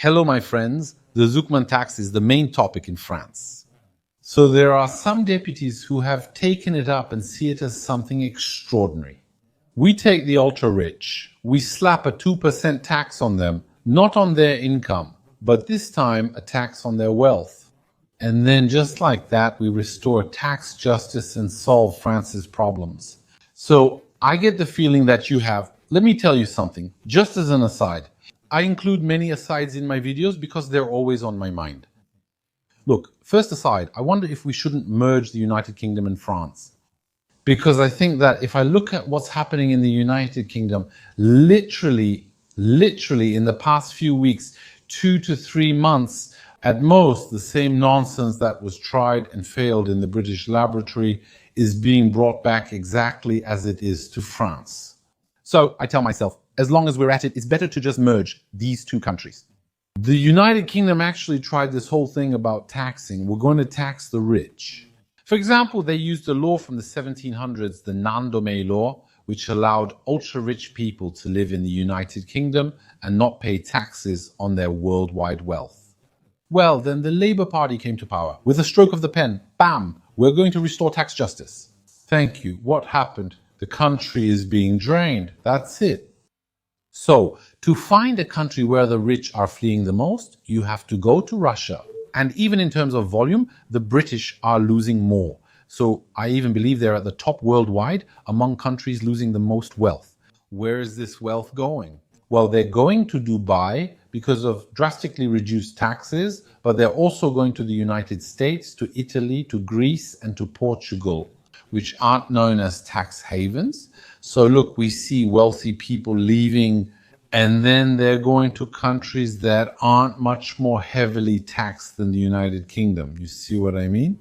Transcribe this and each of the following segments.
Hello, my friends. The Zucman tax is the main topic in France. So there are some deputies who have taken it up and see it as something extraordinary. We take the ultra-rich, we slap a 2% tax on them, not on their income, but this time a tax on their wealth. And then just like that, we restore tax justice and solve France's problems. So I get the feeling that you have. Let me tell you something, just as an aside. I include many asides in my videos because they're always on my mind. Look, first aside, I wonder if we shouldn't merge the United Kingdom and France. Because I think that if I look at what's happening in the United Kingdom, literally in the past few weeks, 2 to 3 months, at most, the same nonsense that was tried and failed in the British laboratory is being brought back exactly as it is to France. So I tell myself, as long as we're at it, it's better to just merge these two countries. The United Kingdom actually tried this whole thing about taxing. We're going to tax the rich. For example, they used a law from the 1700s, the non-domain law, which allowed ultra-rich people to live in the United Kingdom and not pay taxes on their worldwide wealth. Well, then the Labour Party came to power. With a stroke of the pen, bam, we're going to restore tax justice. Thank you. What happened? The country is being drained. That's it. So, to find a country where the rich are fleeing the most, you have to go to Russia. And even in terms of volume, the British are losing more. So I even believe they're at the top worldwide among countries losing the most wealth. Where is this wealth going? Well, they're going to Dubai because of drastically reduced taxes, but they're also going to the United States, to Italy, to Greece, and to Portugal, which aren't known as tax havens. So look, we see wealthy people leaving, and then they're going to countries that aren't much more heavily taxed than the United Kingdom. You see what I mean?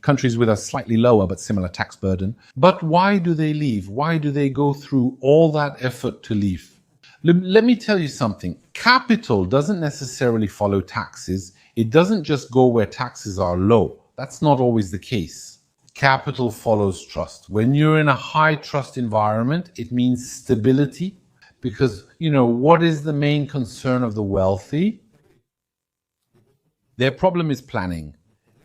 Countries with a slightly lower but similar tax burden. But why do they leave? Why do they go through all that effort to leave? Let me tell you something. Capital doesn't necessarily follow taxes. It doesn't just go where taxes are low. That's not always the case. Capital follows trust. When you're in a high trust environment, it means stability, because, what is the main concern of the wealthy? Their problem is planning,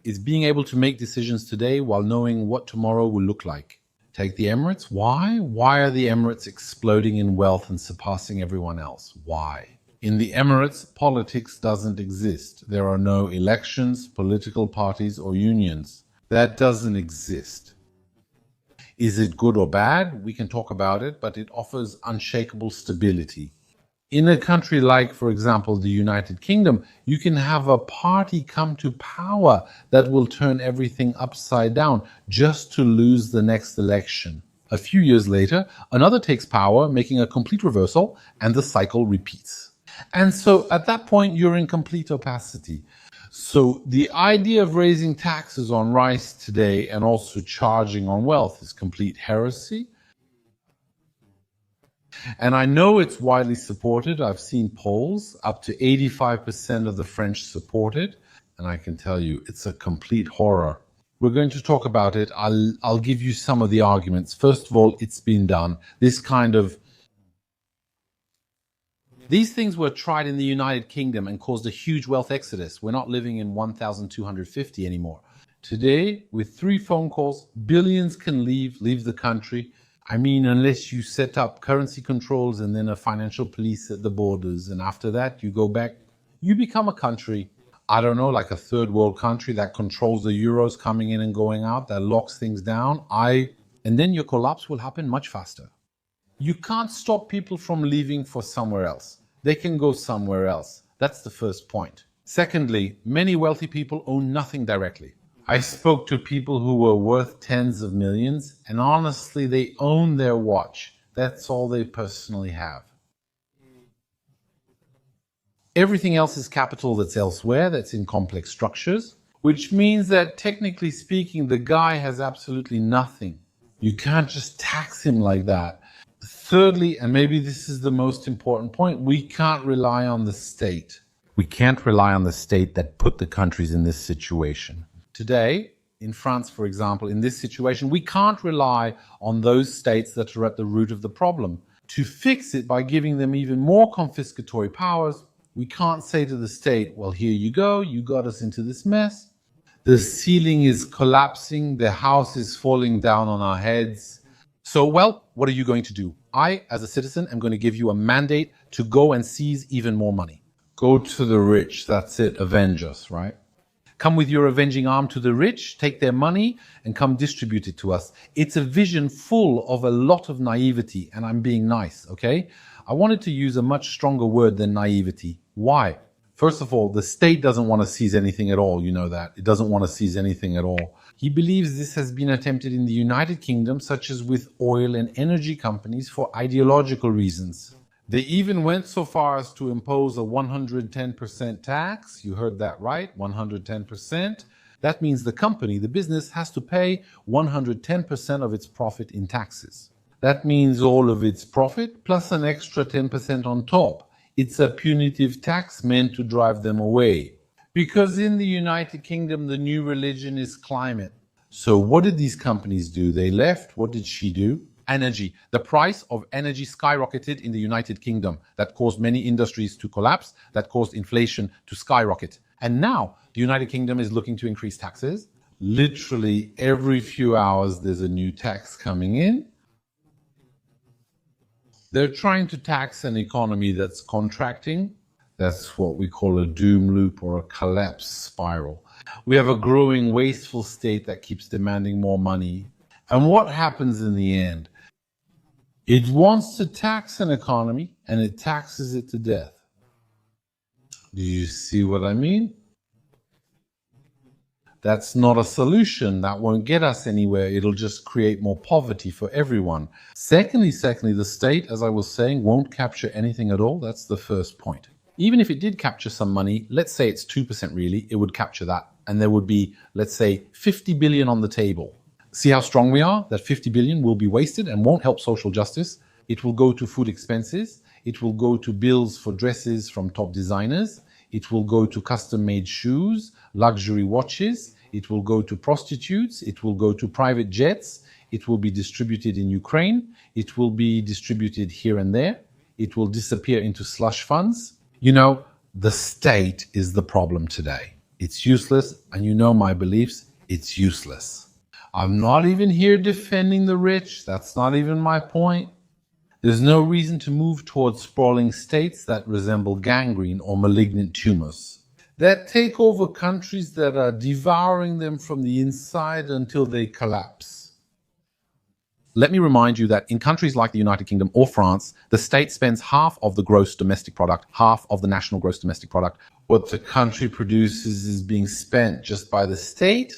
is being able to make decisions today while knowing what tomorrow will look like. Take the Emirates. Why? Why are the Emirates exploding in wealth and surpassing everyone else? Why? In the Emirates, politics doesn't exist. There are no elections, political parties, or unions. That doesn't exist. Is it good or bad? We can talk about it, but it offers unshakable stability. In a country like, for example, the United Kingdom, you can have a party come to power that will turn everything upside down just to lose the next election. A few years later, another takes power, making a complete reversal, and the cycle repeats. And so at that point, you're in complete opacity. So the idea of raising taxes on rice today and also charging on wealth is complete heresy. And I know it's widely supported. I've seen polls, up to 85% of the French support it. And I can tell you, it's a complete horror. We're going to talk about it. I'll give you some of the arguments. First of all, it's been done. These things were tried in the United Kingdom and caused a huge wealth exodus. We're not living in 1250 anymore. Today, with 3 phone calls, billions can leave the country. I mean, unless you set up currency controls and then a financial police at the borders, and after that you go back, you become a country, I don't know, like a third world country that controls the euros coming in and going out, that locks things down. And then your collapse will happen much faster. You can't stop people from leaving for somewhere else. They can go somewhere else. That's the first point. Secondly, many wealthy people own nothing directly. I spoke to people who were worth tens of millions, and honestly, they own their watch. That's all they personally have. Everything else is capital that's elsewhere, that's in complex structures, which means that technically speaking, the guy has absolutely nothing. You can't just tax him like that. Thirdly, and maybe this is the most important point, we can't rely on the state. We can't rely on the state that put the countries in this situation. Today, in France, for example, in this situation, we can't rely on those states that are at the root of the problem. To fix it by giving them even more confiscatory powers, we can't say to the state, well, here you go, you got us into this mess. The ceiling is collapsing, the house is falling down on our heads. So, well, what are you going to do? I, as a citizen, am going to give you a mandate to go and seize even more money. Go to the rich, that's it, avenge us, right? Come with your avenging arm to the rich, take their money, and come distribute it to us. It's a vision full of a lot of naivety, and I'm being nice, okay? I wanted to use a much stronger word than naivety. Why? First of all, the state doesn't want to seize anything at all, you know that. It doesn't want to seize anything at all. He believes this has been attempted in the United Kingdom, such as with oil and energy companies, for ideological reasons. They even went so far as to impose a 110% tax. You heard that right, 110%. That means the company, the business, has to pay 110% of its profit in taxes. That means all of its profit plus an extra 10% on top. It's a punitive tax meant to drive them away. Because in the United Kingdom, the new religion is climate. So what did these companies do? They left. What did she do? Energy. The price of energy skyrocketed in the United Kingdom. That caused many industries to collapse. That caused inflation to skyrocket. And now the United Kingdom is looking to increase taxes. Literally every few hours there's a new tax coming in. They're trying to tax an economy that's contracting. That's what we call a doom loop or a collapse spiral. We have a growing wasteful state that keeps demanding more money. And what happens in the end? It wants to tax an economy, and it taxes it to death. Do you see what I mean? That's not a solution. That won't get us anywhere. It'll just create more poverty for everyone. Secondly, the state, as I was saying, won't capture anything at all. That's the first point. Even if it did capture some money, let's say it's 2% really, it would capture that. And there would be, let's say, 50 billion on the table. See how strong we are? That 50 billion will be wasted and won't help social justice. It will go to food expenses. It will go to bills for dresses from top designers. It will go to custom-made shoes, luxury watches. It will go to prostitutes. It will go to private jets. It will be distributed in Ukraine. It will be distributed here and there. It will disappear into slush funds. You know, the state is the problem today. It's useless, and you know my beliefs, it's useless. I'm not even here defending the rich. That's not even my point. There's no reason to move towards sprawling states that resemble gangrene or malignant tumors, that take over countries that are devouring them from the inside until they collapse. Let me remind you that in countries like the United Kingdom or France, the state spends half of the gross domestic product, half of the national gross domestic product. What the country produces is being spent just by the state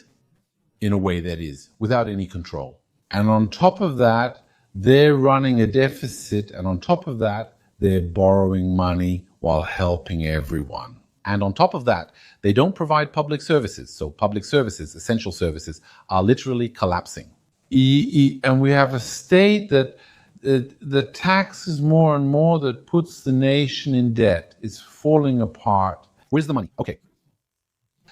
in a way that is, without any control. And on top of that, they're running a deficit, and on top of that, they're borrowing money while helping everyone. And on top of that, they don't provide public services. So public services, essential services, are literally collapsing. And we have a state that taxes more and more, that puts the nation in debt. It's falling apart. Where's the money? Okay.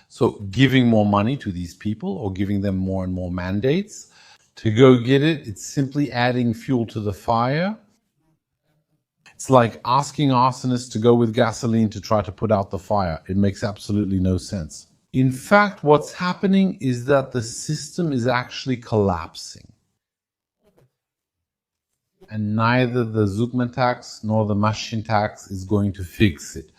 So giving more money to these people or giving them more and more mandates to go get it, it's simply adding fuel to the fire. It's like asking arsonists to go with gasoline to try to put out the fire. It makes absolutely no sense. In fact, what's happening is that the system is actually collapsing. And neither the Zucman tax nor the machine tax is going to fix it.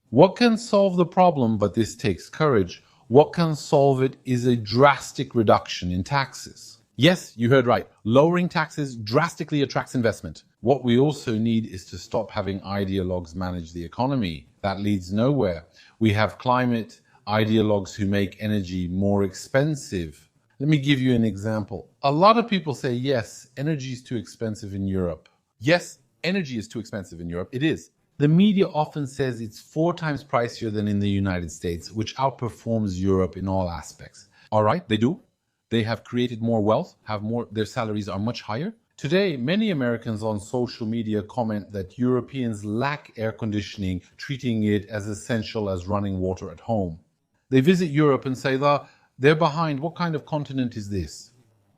What can solve the problem, but this takes courage, what can solve it is a drastic reduction in taxes. Yes, you heard right. Lowering taxes drastically attracts investment. What we also need is to stop having ideologues manage the economy. That leads nowhere. We have climate ideologues who make energy more expensive. Let me give you an example. A lot of people say, yes, energy is too expensive in Europe. Yes, energy is too expensive in Europe. It is. The media often says it's 4 times pricier than in the United States, which outperforms Europe in all aspects. All right, they do. They have created more wealth, their salaries are much higher. Today, many Americans on social media comment that Europeans lack air conditioning, treating it as essential as running water at home. They visit Europe and say, they're behind. What kind of continent is this?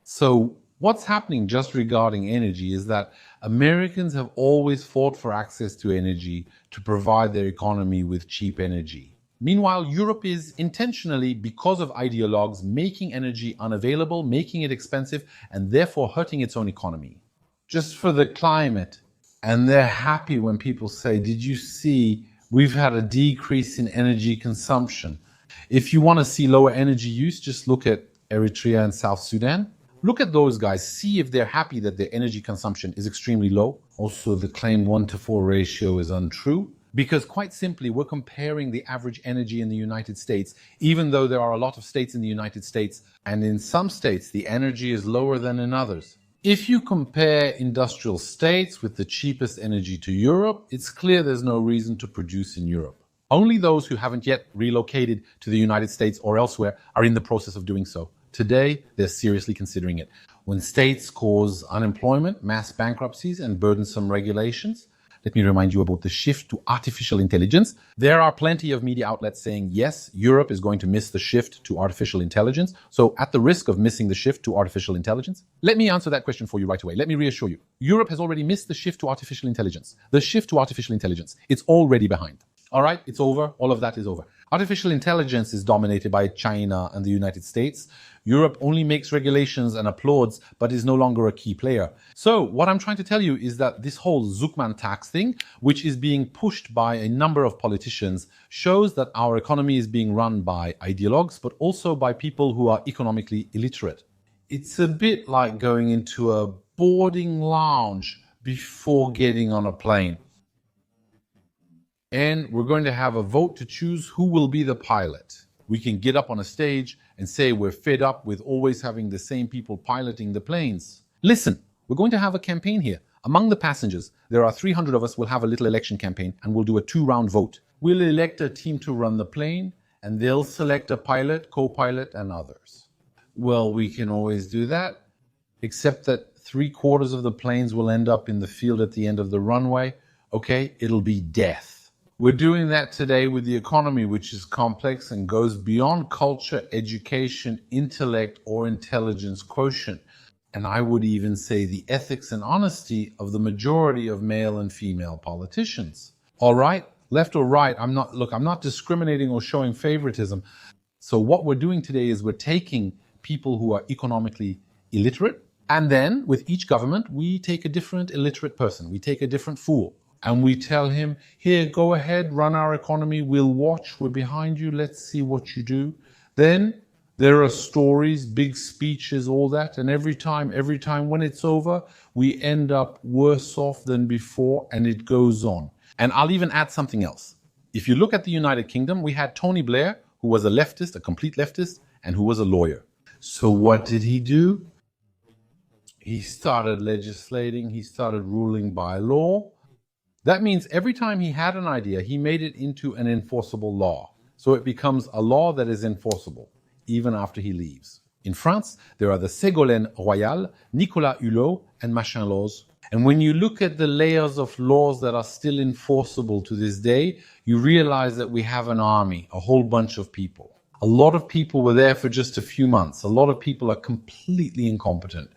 So What's happening just regarding energy is that Americans have always fought for access to energy to provide their economy with cheap energy. Meanwhile, Europe is intentionally, because of ideologues, making energy unavailable, making it expensive, and therefore hurting its own economy. Just for the climate. And they're happy when people say, did you see we've had a decrease in energy consumption? If you want to see lower energy use, just look at Eritrea and South Sudan. Look at those guys, see if they're happy that their energy consumption is extremely low. Also, the claimed 1-to-4 ratio is untrue, because quite simply, we're comparing the average energy in the United States, even though there are a lot of states in the United States, and in some states, the energy is lower than in others. If you compare industrial states with the cheapest energy to Europe, it's clear there's no reason to produce in Europe. Only those who haven't yet relocated to the United States or elsewhere are in the process of doing so. Today, they're seriously considering it. When states cause unemployment, mass bankruptcies, and burdensome regulations, let me remind you about the shift to artificial intelligence. There are plenty of media outlets saying, yes, Europe is going to miss the shift to artificial intelligence. So at the risk of missing the shift to artificial intelligence, let me answer that question for you right away. Let me reassure you. Europe has already missed the shift to artificial intelligence. The shift to artificial intelligence, it's already behind. All right, it's over. All of that is over. Artificial intelligence is dominated by China and the United States. Europe only makes regulations and applauds, but is no longer a key player. So what I'm trying to tell you is that this whole Zucman tax thing, which is being pushed by a number of politicians, shows that our economy is being run by ideologues, but also by people who are economically illiterate. It's a bit like going into a boarding lounge before getting on a plane. And we're going to have a vote to choose who will be the pilot. We can get up on a stage and say we're fed up with always having the same people piloting the planes. Listen, we're going to have a campaign here. Among the passengers, there are 300 of us. We'll have a little election campaign and we'll do a 2-round vote. We'll elect a team to run the plane and they'll select a pilot, co-pilot, and others. Well, we can always do that, except that 3/4 of the planes will end up in the field at the end of the runway. Okay, it'll be death. We're doing that today with the economy, which is complex and goes beyond culture, education, intellect, or intelligence quotient. And I would even say the ethics and honesty of the majority of male and female politicians. All right, left or right, I'm not discriminating or showing favoritism. So what we're doing today is we're taking people who are economically illiterate, and then with each government, we take a different illiterate person. We take a different fool. And we tell him, here, go ahead, run our economy, we'll watch, we're behind you, let's see what you do. Then there are stories, big speeches, all that, and every time when it's over, we end up worse off than before, and it goes on. And I'll even add something else. If you look at the United Kingdom, we had Tony Blair, who was a leftist, a complete leftist, and who was a lawyer. So what did he do? He started legislating, he started ruling by law. That means every time he had an idea, he made it into an enforceable law. So it becomes a law that is enforceable, even after he leaves. In France, there are the Ségolène Royal, Nicolas Hulot, and Machin laws. And when you look at the layers of laws that are still enforceable to this day, you realize that we have an army, a whole bunch of people. A lot of people were there for just a few months. A lot of people are completely incompetent.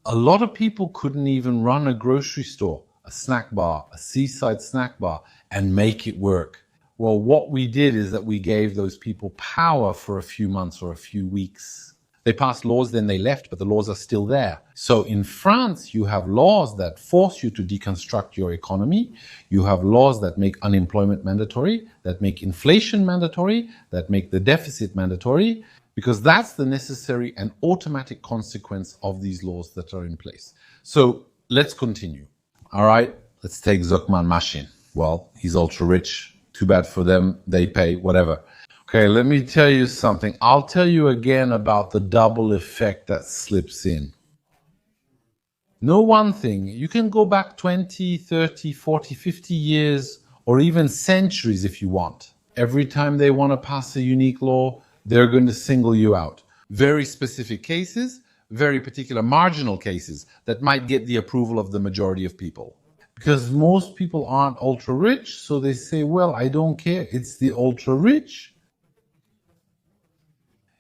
A lot of people couldn't even run a grocery store, a snack bar, a seaside snack bar, and make it work. Well, what we did is that we gave those people power for a few months or a few weeks. They passed laws, then they left, but the laws are still there. So in France, you have laws that force you to deconstruct your economy. You have laws that make unemployment mandatory, that make inflation mandatory, that make the deficit mandatory, because that's the necessary and automatic consequence of these laws that are in place. So let's continue. All right, let's take Zucman machine. Well, he's ultra rich. Too bad for them. They pay, whatever. Okay, let me tell you something. I'll tell you again about the double effect that slips in. Know one thing. You can go back 20, 30, 40, 50 years, or even centuries if you want. Every time they want to pass a unique law, they're going to single you out. Very specific cases, very particular marginal cases that might get the approval of the majority of people. Because most people aren't ultra rich, so they say, well, I don't care, it's the ultra rich.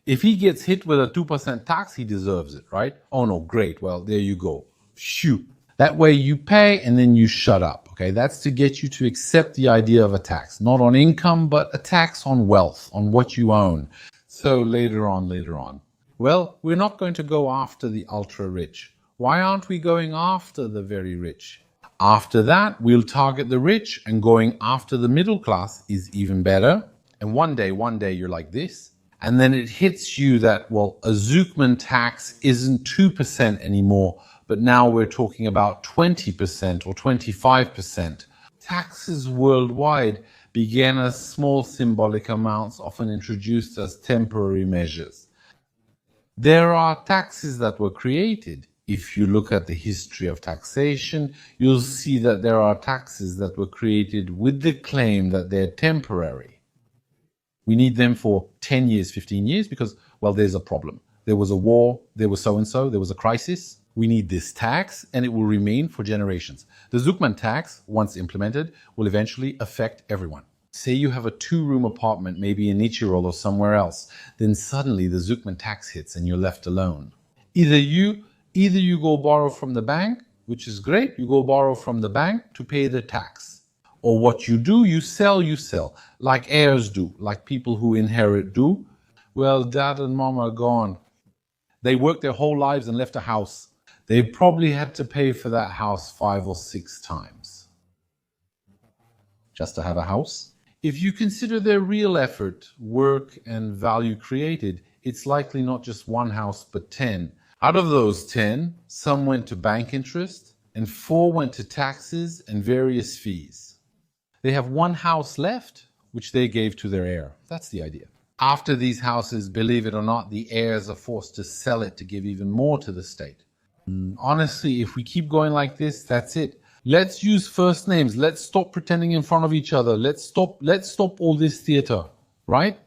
If he gets hit with a 2% tax, he deserves it, right? Oh no, great. Well, there you go. Phew. That way you pay and then you shut up, okay? That's to get you to accept the idea of a tax, not on income, but a tax on wealth, on what you own. So later on. Well, we're not going to go after the ultra rich. Why aren't we going after the very rich? After that, we'll target the rich, and going after the middle class is even better. And one day you're like this. And then it hits you that, well, a Zucman tax isn't 2% anymore, but now we're talking about 20% or 25%. Taxes worldwide began as small symbolic amounts, often introduced as temporary measures. There are taxes that were created. If you look at the history of taxation, you'll see that there are taxes that were created with the claim that they're temporary. We need them for 10 years, 15 years, because, well, there's a problem. There was a war, there was so-and-so, there was a crisis. We need this tax, and it will remain for generations. The Zucman tax, once implemented, will eventually affect everyone. Say you have a 2-room apartment, maybe in Ichiro or somewhere else, then suddenly the Zucman tax hits and you're left alone. Either you go borrow from the bank, which is great, you go borrow from the bank to pay the tax. Or what you do, you sell, like heirs do, like people who inherit do. Well, dad and mom are gone. They worked their whole lives and left a house. They probably had to pay for that house 5 or 6 times. Just to have a house? If you consider their real effort, work, and value created, it's likely not just 1 house, but 10. Out of those 10, some went to bank interest, and 4 went to taxes and various fees. They have 1 house left, which they gave to their heir. That's the idea. After these houses, believe it or not, the heirs are forced to sell it to give even more to the state. Honestly, if we keep going like this, that's it. Let's use first names. Let's stop pretending in front of each other. Let's stop all this theater, right?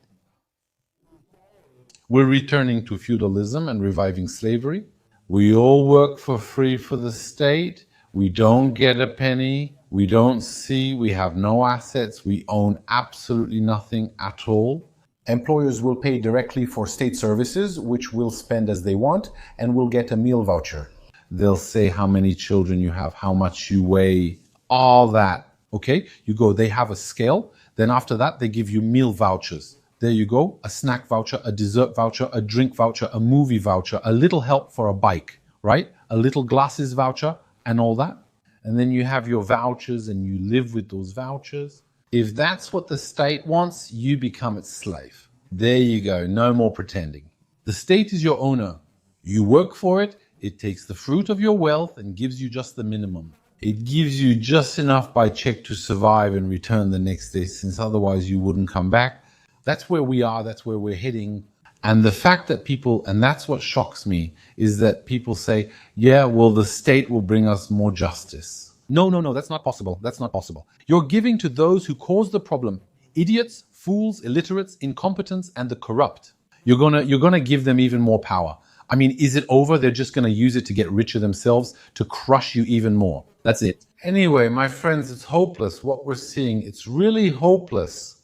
We're returning to feudalism and reviving slavery. We all work for free for the state. We don't get a penny. We don't see, we have no assets, we own absolutely nothing at all. Employers will pay directly for state services, which we'll spend as they want, and we'll get a meal voucher. They'll say how many children you have, how much you weigh, all that. Okay, you go, they have a scale. Then after that, they give you meal vouchers. There you go, a snack voucher, a dessert voucher, a drink voucher, a movie voucher, a little help for a bike, right? A little glasses voucher and all that. And then you have your vouchers and you live with those vouchers. If that's what the state wants, you become its slave. There you go, no more pretending. The state is your owner. You work for it, it takes the fruit of your wealth and gives you just the minimum. It gives you just enough by check to survive and return the next day, since otherwise you wouldn't come back. That's where we are, that's where we're heading. And the fact that people, and that's what shocks me, is that people say, yeah, well, the state will bring us more justice. No, that's not possible. That's not possible. You're giving to those who cause the problem. Idiots, fools, illiterates, incompetents, and the corrupt. You're gonna give them even more power. I mean, is it over? They're just gonna use it to get richer themselves, to crush you even more. That's it. Anyway, my friends, it's hopeless. What we're seeing, it's really hopeless.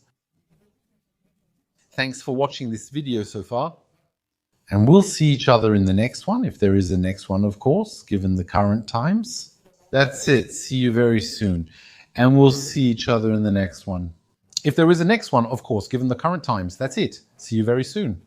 Thanks for watching this video so far. And we'll see each other in the next one, if there is a next one, of course, given the current times. That's it. See you very soon. And we'll see each other in the next one. If there is a next one, of course, given the current times, that's it. See you very soon.